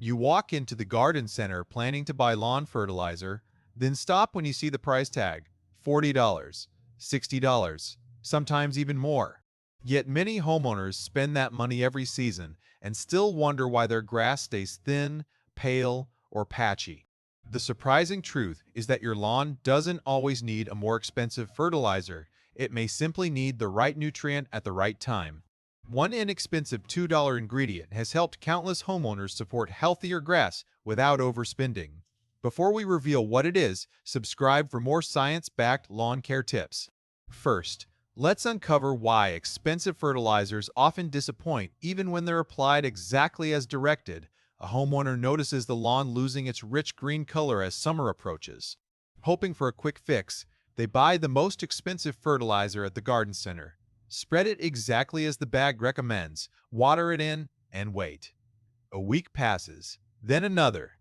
You walk into the garden center planning to buy lawn fertilizer, then stop when you see the price tag, $40, $60, sometimes even more. Yet many homeowners spend that money every season and still wonder why their grass stays thin, pale, or patchy. The surprising truth is that your lawn doesn't always need a more expensive fertilizer. It may simply need the right nutrient at the right time. One inexpensive $2 ingredient has helped countless homeowners support healthier grass without overspending. Before we reveal what it is, subscribe for more science-backed lawn care tips. First, let's uncover why expensive fertilizers often disappoint even when they're applied exactly as directed. A homeowner notices the lawn losing its rich green color as summer approaches. Hoping for a quick fix, they buy the most expensive fertilizer at the garden center. Spread it exactly as the bag recommends, water it in, and wait. A week passes, then another.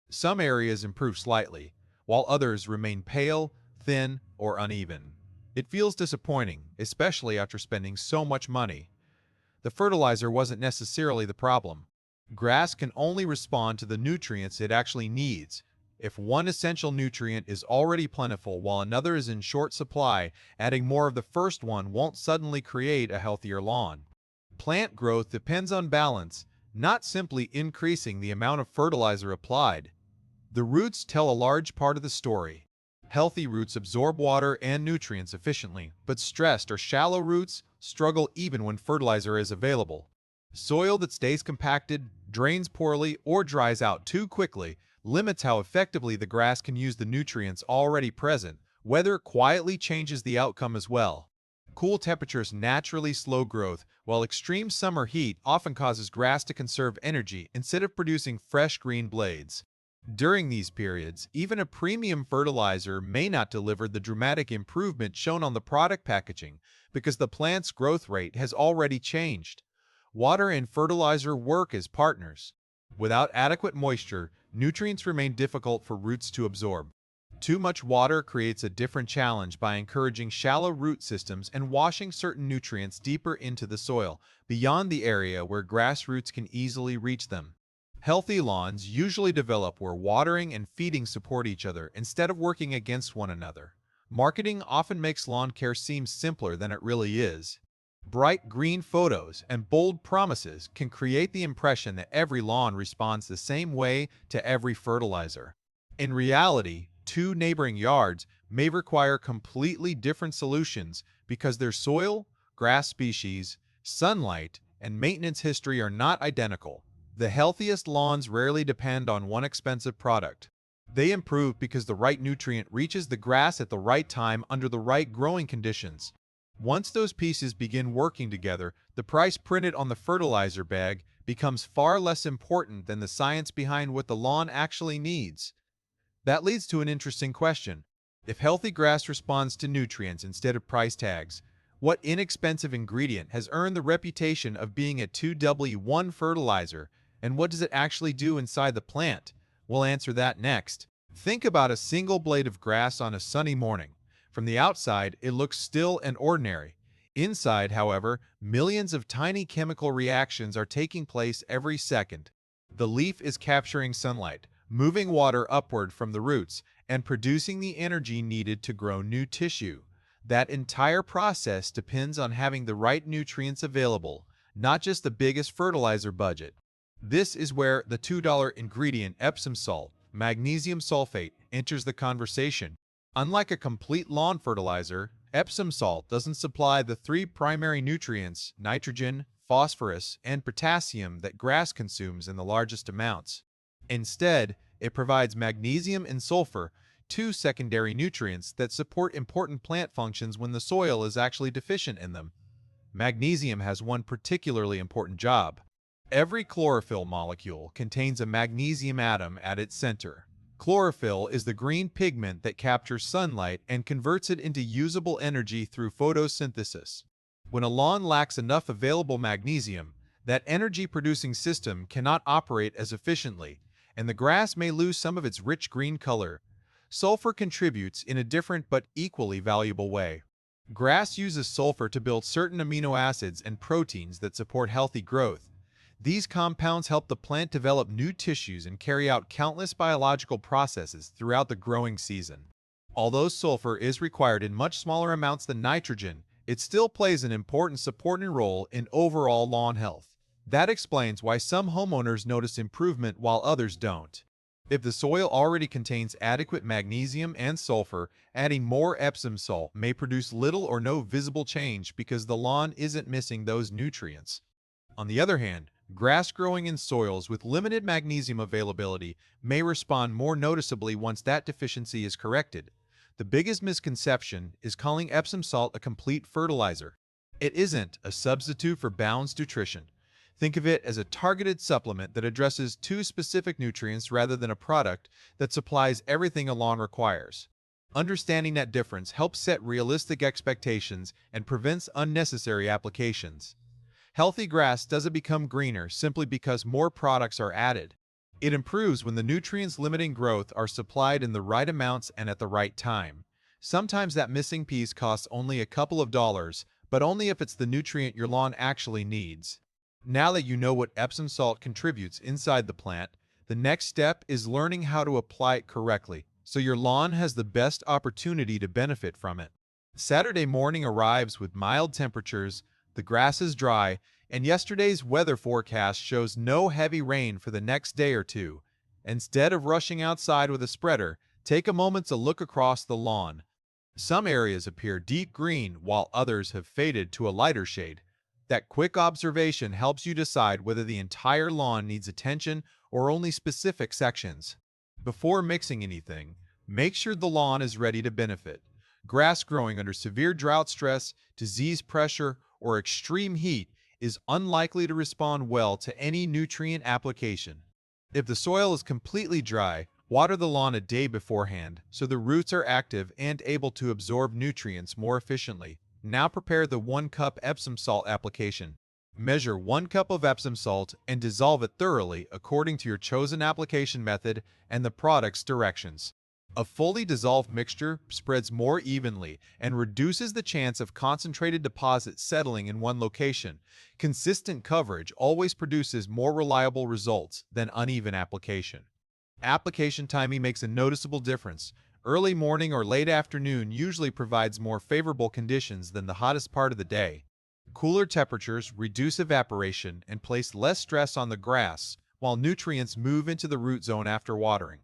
Some areas improve slightly, while others remain pale, thin, or uneven. It feels disappointing, especially after spending so much money. The fertilizer wasn't necessarily the problem. Grass can only respond to the nutrients it actually needs. If one essential nutrient is already plentiful while another is in short supply, adding more of the first one won't suddenly create a healthier lawn. Plant growth depends on balance, not simply increasing the amount of fertilizer applied. The roots tell a large part of the story. Healthy roots absorb water and nutrients efficiently, but stressed or shallow roots struggle even when fertilizer is available. Soil that stays compacted, drains poorly, or dries out too quickly limits how effectively the grass can use the nutrients already present. Weather quietly changes the outcome as well. Cool temperatures naturally slow growth, while extreme summer heat often causes grass to conserve energy instead of producing fresh green blades. During these periods, even a premium fertilizer may not deliver the dramatic improvement shown on the product packaging because the plant's growth rate has already changed. Water and fertilizer work as partners. Without adequate moisture, nutrients remain difficult for roots to absorb. Too much water creates a different challenge by encouraging shallow root systems and washing certain nutrients deeper into the soil, beyond the area where grass roots can easily reach them. Healthy lawns usually develop where watering and feeding support each other instead of working against one another. Marketing often makes lawn care seem simpler than it really is. Bright green photos and bold promises can create the impression that every lawn responds the same way to every fertilizer. In reality, two neighboring yards may require completely different solutions because their soil, grass species, sunlight, and maintenance history are not identical. The healthiest lawns rarely depend on one expensive product. They improve because the right nutrient reaches the grass at the right time under the right growing conditions. Once those pieces begin working together, the price printed on the fertilizer bag becomes far less important than the science behind what the lawn actually needs. That leads to an interesting question. If healthy grass responds to nutrients instead of price tags, what inexpensive ingredient has earned the reputation of being a 2W1 fertilizer, and what does it actually do inside the plant? We'll answer that next. Think about a single blade of grass on a sunny morning. From the outside, it looks still and ordinary. Inside, however, millions of tiny chemical reactions are taking place every second. The leaf is capturing sunlight, moving water upward from the roots, and producing the energy needed to grow new tissue. That entire process depends on having the right nutrients available, not just the biggest fertilizer budget. This is where the $2 ingredient Epsom salt, magnesium sulfate, enters the conversation. Unlike a complete lawn fertilizer, Epsom salt doesn't supply the three primary nutrients, nitrogen, phosphorus, and potassium, that grass consumes in the largest amounts. Instead, it provides magnesium and sulfur, two secondary nutrients that support important plant functions when the soil is actually deficient in them. Magnesium has one particularly important job. Every chlorophyll molecule contains a magnesium atom at its center. Chlorophyll is the green pigment that captures sunlight and converts it into usable energy through photosynthesis. When a lawn lacks enough available magnesium, that energy-producing system cannot operate as efficiently, and the grass may lose some of its rich green color. Sulfur contributes in a different but equally valuable way. Grass uses sulfur to build certain amino acids and proteins that support healthy growth. These compounds help the plant develop new tissues and carry out countless biological processes throughout the growing season. Although sulfur is required in much smaller amounts than nitrogen, it still plays an important supporting role in overall lawn health. That explains why some homeowners notice improvement while others don't. If the soil already contains adequate magnesium and sulfur, adding more Epsom salt may produce little or no visible change because the lawn isn't missing those nutrients. On the other hand, grass growing in soils with limited magnesium availability may respond more noticeably once that deficiency is corrected. The biggest misconception is calling Epsom salt a complete fertilizer. It isn't a substitute for balanced nutrition. Think of it as a targeted supplement that addresses two specific nutrients rather than a product that supplies everything a lawn requires. Understanding that difference helps set realistic expectations and prevents unnecessary applications. Healthy grass doesn't become greener simply because more products are added. It improves when the nutrients limiting growth are supplied in the right amounts and at the right time. Sometimes that missing piece costs only a couple of dollars, but only if it's the nutrient your lawn actually needs. Now that you know what Epsom salt contributes inside the plant, the next step is learning how to apply it correctly so your lawn has the best opportunity to benefit from it. Saturday morning arrives with mild temperatures, the grass is dry, and yesterday's weather forecast shows no heavy rain for the next day or two. Instead of rushing outside with a spreader, take a moment to look across the lawn. Some areas appear deep green while others have faded to a lighter shade. That quick observation helps you decide whether the entire lawn needs attention or only specific sections. Before mixing anything, make sure the lawn is ready to benefit. Grass growing under severe drought stress, disease pressure, or extreme heat is unlikely to respond well to any nutrient application. If the soil is completely dry, water the lawn a day beforehand so the roots are active and able to absorb nutrients more efficiently. Now prepare the 1 cup Epsom salt application. Measure 1 cup of Epsom salt and dissolve it thoroughly according to your chosen application method and the product's directions. A fully dissolved mixture spreads more evenly and reduces the chance of concentrated deposits settling in one location. Consistent coverage always produces more reliable results than uneven application. Application timing makes a noticeable difference. Early morning or late afternoon usually provides more favorable conditions than the hottest part of the day. Cooler temperatures reduce evaporation and place less stress on the grass, while nutrients move into the root zone after watering.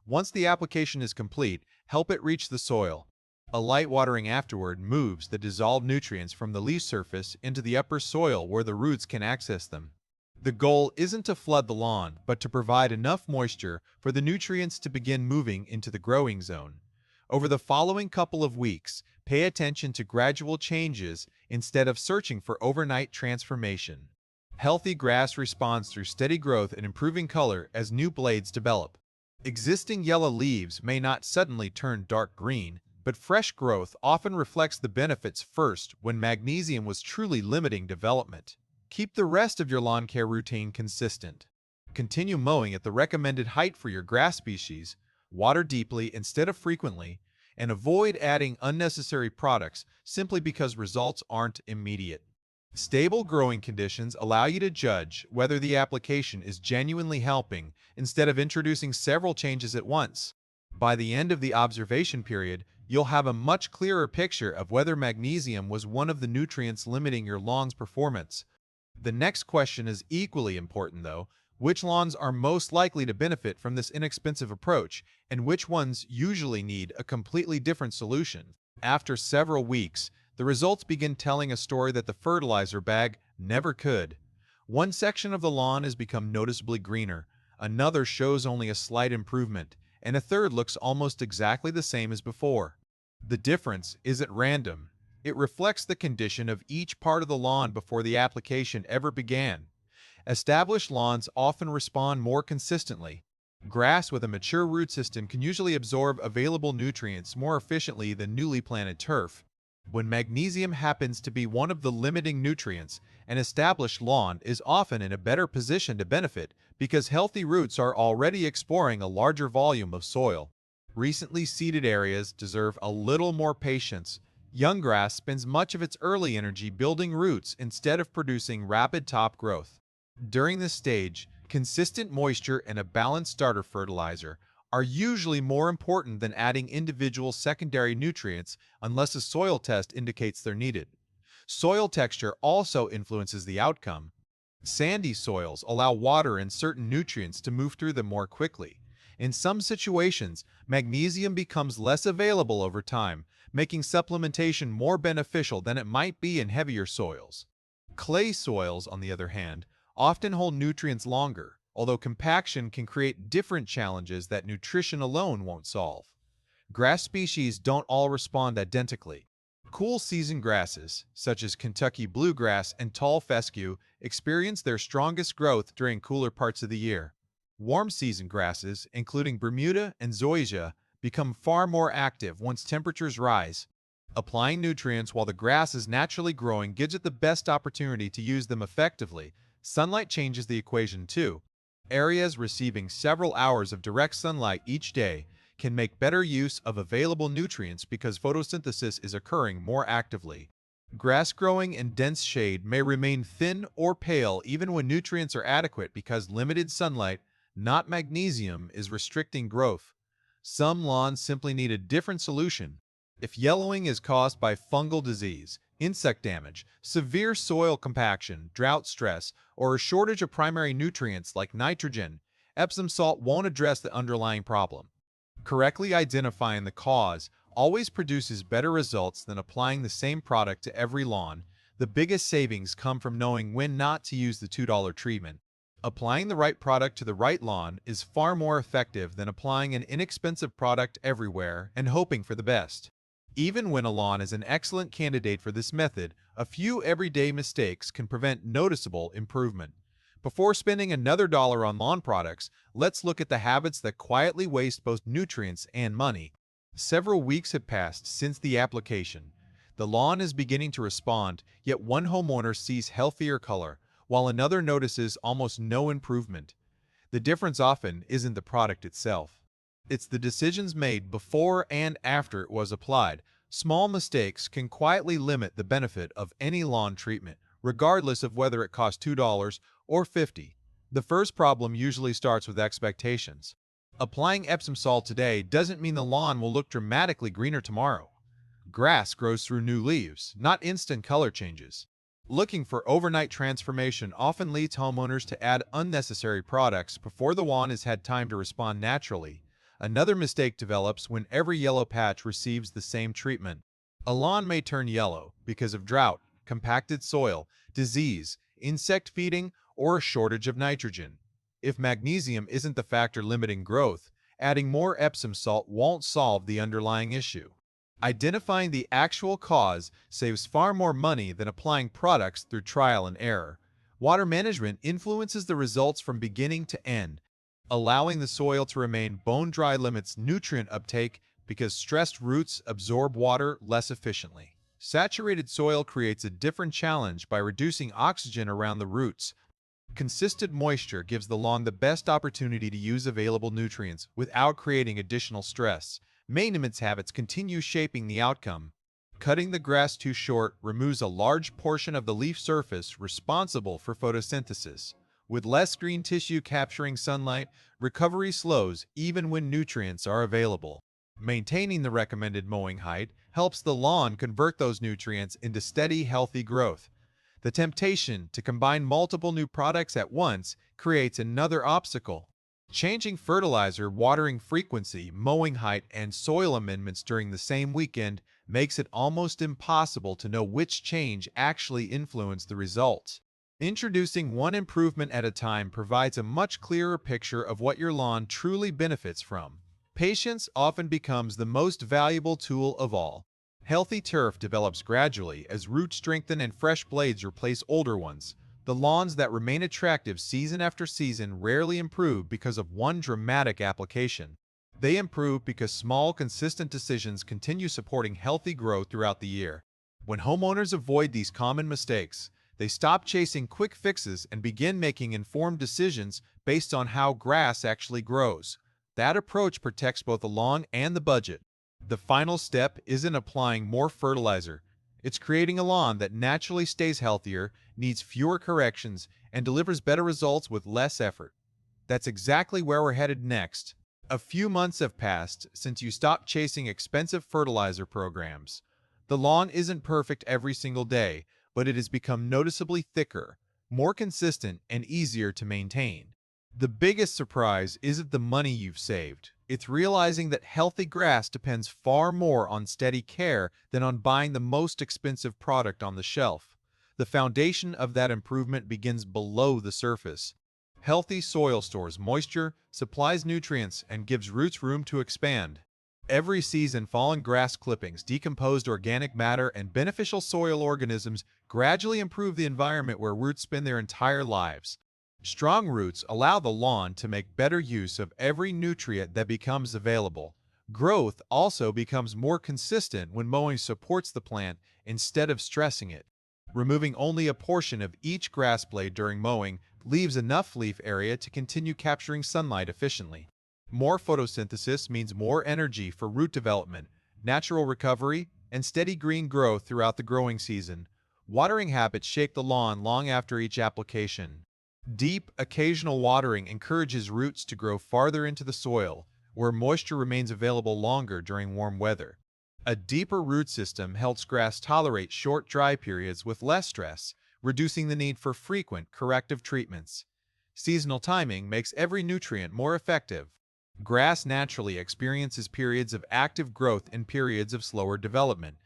Once the application is complete, help it reach the soil. A light watering afterward moves the dissolved nutrients from the leaf surface into the upper soil where the roots can access them. The goal isn't to flood the lawn, but to provide enough moisture for the nutrients to begin moving into the growing zone. Over the following couple of weeks, pay attention to gradual changes instead of searching for overnight transformation. Healthy grass responds through steady growth and improving color as new blades develop. Existing yellow leaves may not suddenly turn dark green, but fresh growth often reflects the benefits first when magnesium was truly limiting development. Keep the rest of your lawn care routine consistent. Continue mowing at the recommended height for your grass species, water deeply instead of frequently, and avoid adding unnecessary products simply because results aren't immediate. Stable growing conditions allow you to judge whether the application is genuinely helping instead of introducing several changes at once. By the end of the observation period, you'll have a much clearer picture of whether magnesium was one of the nutrients limiting your lawn's performance. The next question is equally important though. Which lawns are most likely to benefit from this inexpensive approach, and which ones usually need a completely different solution? After several weeks, the results begin telling a story that the fertilizer bag never could. One section of the lawn has become noticeably greener, another shows only a slight improvement, and a third looks almost exactly the same as before. The difference isn't random. It reflects the condition of each part of the lawn before the application ever began. Established lawns often respond more consistently. Grass with a mature root system can usually absorb available nutrients more efficiently than newly planted turf. When magnesium happens to be one of the limiting nutrients, an established lawn is often in a better position to benefit because healthy roots are already exploring a larger volume of soil. Recently seeded areas deserve a little more patience. Young grass spends much of its early energy building roots instead of producing rapid top growth. During this stage, consistent moisture and a balanced starter fertilizer are usually more important than adding individual secondary nutrients unless a soil test indicates they're needed. Soil texture also influences the outcome. Sandy soils allow water and certain nutrients to move through them more quickly. In some situations, magnesium becomes less available over time, making supplementation more beneficial than it might be in heavier soils. Clay soils, on the other hand, often hold nutrients longer, although compaction can create different challenges that nutrition alone won't solve. Grass species don't all respond identically. Cool season grasses, such as Kentucky bluegrass and tall fescue, experience their strongest growth during cooler parts of the year. Warm season grasses, including Bermuda and zoysia, become far more active once temperatures rise. Applying nutrients while the grass is naturally growing gives it the best opportunity to use them effectively. Sunlight changes the equation too. Areas receiving several hours of direct sunlight each day can make better use of available nutrients because photosynthesis is occurring more actively. Grass growing in dense shade may remain thin or pale even when nutrients are adequate because limited sunlight, not magnesium, is restricting growth. Some lawns simply need a different solution. If yellowing is caused by fungal disease, insect damage, severe soil compaction, drought stress, or a shortage of primary nutrients like nitrogen, Epsom salt won't address the underlying problem. Correctly identifying the cause always produces better results than applying the same product to every lawn. The biggest savings come from knowing when not to use the $2 treatment. Applying the right product to the right lawn is far more effective than applying an inexpensive product everywhere and hoping for the best. Even when a lawn is an excellent candidate for this method, a few everyday mistakes can prevent noticeable improvement. Before spending another dollar on lawn products, let's look at the habits that quietly waste both nutrients and money. Several weeks have passed since the application. The lawn is beginning to respond, yet one homeowner sees healthier color, while another notices almost no improvement. The difference often isn't the product itself. It's the decisions made before and after it was applied. Small mistakes can quietly limit the benefit of any lawn treatment, regardless of whether it costs $2 or $50. The first problem usually starts with expectations. Applying Epsom salt today doesn't mean the lawn will look dramatically greener tomorrow. Grass grows through new leaves, not instant color changes. Looking for overnight transformation often leads homeowners to add unnecessary products before the lawn has had time to respond naturally. Another mistake develops when every yellow patch receives the same treatment. A lawn may turn yellow because of drought, compacted soil, disease, insect feeding, or a shortage of nitrogen. If magnesium isn't the factor limiting growth, adding more Epsom salt won't solve the underlying issue. Identifying the actual cause saves far more money than applying products through trial and error. Water management influences the results from beginning to end. Allowing the soil to remain bone dry limits nutrient uptake because stressed roots absorb water less efficiently. Saturated soil creates a different challenge by reducing oxygen around the roots. Consistent moisture gives the lawn the best opportunity to use available nutrients without creating additional stress. Maintenance habits continue shaping the outcome. Cutting the grass too short removes a large portion of the leaf surface responsible for photosynthesis. With less green tissue capturing sunlight, recovery slows even when nutrients are available. Maintaining the recommended mowing height helps the lawn convert those nutrients into steady, healthy growth. The temptation to combine multiple new products at once creates another obstacle. Changing fertilizer, watering frequency, mowing height, and soil amendments during the same weekend makes it almost impossible to know which change actually influenced the results. Introducing one improvement at a time provides a much clearer picture of what your lawn truly benefits from. Patience often becomes the most valuable tool of all. Healthy turf develops gradually as roots strengthen and fresh blades replace older ones. The lawns that remain attractive season after season rarely improve because of one dramatic application. They improve because small, consistent decisions continue supporting healthy growth throughout the year. When homeowners avoid these common mistakes, they stop chasing quick fixes and begin making informed decisions based on how grass actually grows. That approach protects both the lawn and the budget. The final step isn't applying more fertilizer. It's creating a lawn that naturally stays healthier, needs fewer corrections, and delivers better results with less effort. That's exactly where we're headed next. A few months have passed since you stopped chasing expensive fertilizer programs. The lawn isn't perfect every single day, but it has become noticeably thicker, more consistent, and easier to maintain. The biggest surprise isn't the money you've saved. It's realizing that healthy grass depends far more on steady care than on buying the most expensive product on the shelf. The foundation of that improvement begins below the surface. Healthy soil stores moisture, supplies nutrients, and gives roots room to expand. Every season, fallen grass clippings, decomposed organic matter, and beneficial soil organisms gradually improve the environment where roots spend their entire lives. Strong roots allow the lawn to make better use of every nutrient that becomes available. Growth also becomes more consistent when mowing supports the plant instead of stressing it. Removing only a portion of each grass blade during mowing leaves enough leaf area to continue capturing sunlight efficiently. More photosynthesis means more energy for root development, natural recovery, and steady green growth throughout the growing season. Watering habits shape the lawn long after each application. Deep, occasional watering encourages roots to grow farther into the soil, where moisture remains available longer during warm weather. A deeper root system helps grass tolerate short dry periods with less stress, reducing the need for frequent corrective treatments. Seasonal timing makes every nutrient more effective. Grass naturally experiences periods of active growth and periods of slower development.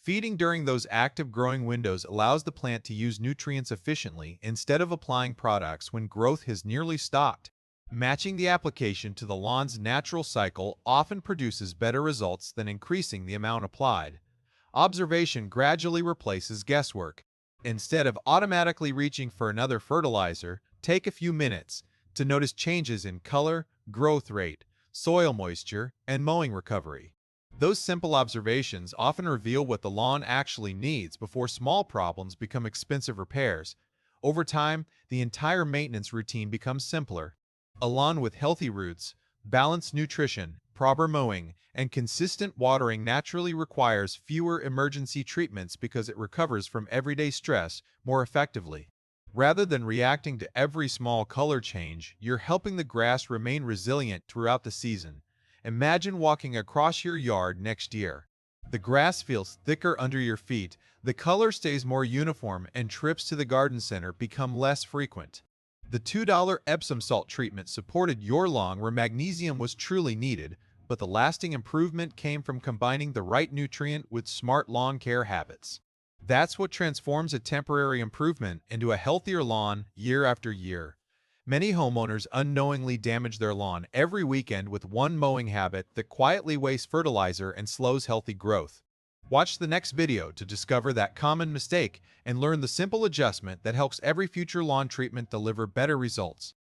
Feeding during those active growing windows allows the plant to use nutrients efficiently instead of applying products when growth has nearly stopped. Matching the application to the lawn's natural cycle often produces better results than increasing the amount applied. Observation gradually replaces guesswork. Instead of automatically reaching for another fertilizer, take a few minutes to notice changes in color, growth rate, soil moisture, and mowing recovery. Those simple observations often reveal what the lawn actually needs before small problems become expensive repairs. Over time, the entire maintenance routine becomes simpler. A lawn with healthy roots, balanced nutrition, proper mowing, and consistent watering naturally requires fewer emergency treatments because it recovers from everyday stress more effectively. Rather than reacting to every small color change, you're helping the grass remain resilient throughout the season. Imagine walking across your yard next year. The grass feels thicker under your feet, the color stays more uniform, and trips to the garden center become less frequent. The $2 Epsom salt treatment supported your lawn where magnesium was truly needed, but the lasting improvement came from combining the right nutrient with smart lawn care habits. That's what transforms a temporary improvement into a healthier lawn year after year. Many homeowners unknowingly damage their lawn every weekend with one mowing habit that quietly wastes fertilizer and slows healthy growth. Watch the next video to discover that common mistake and learn the simple adjustment that helps every future lawn treatment deliver better results.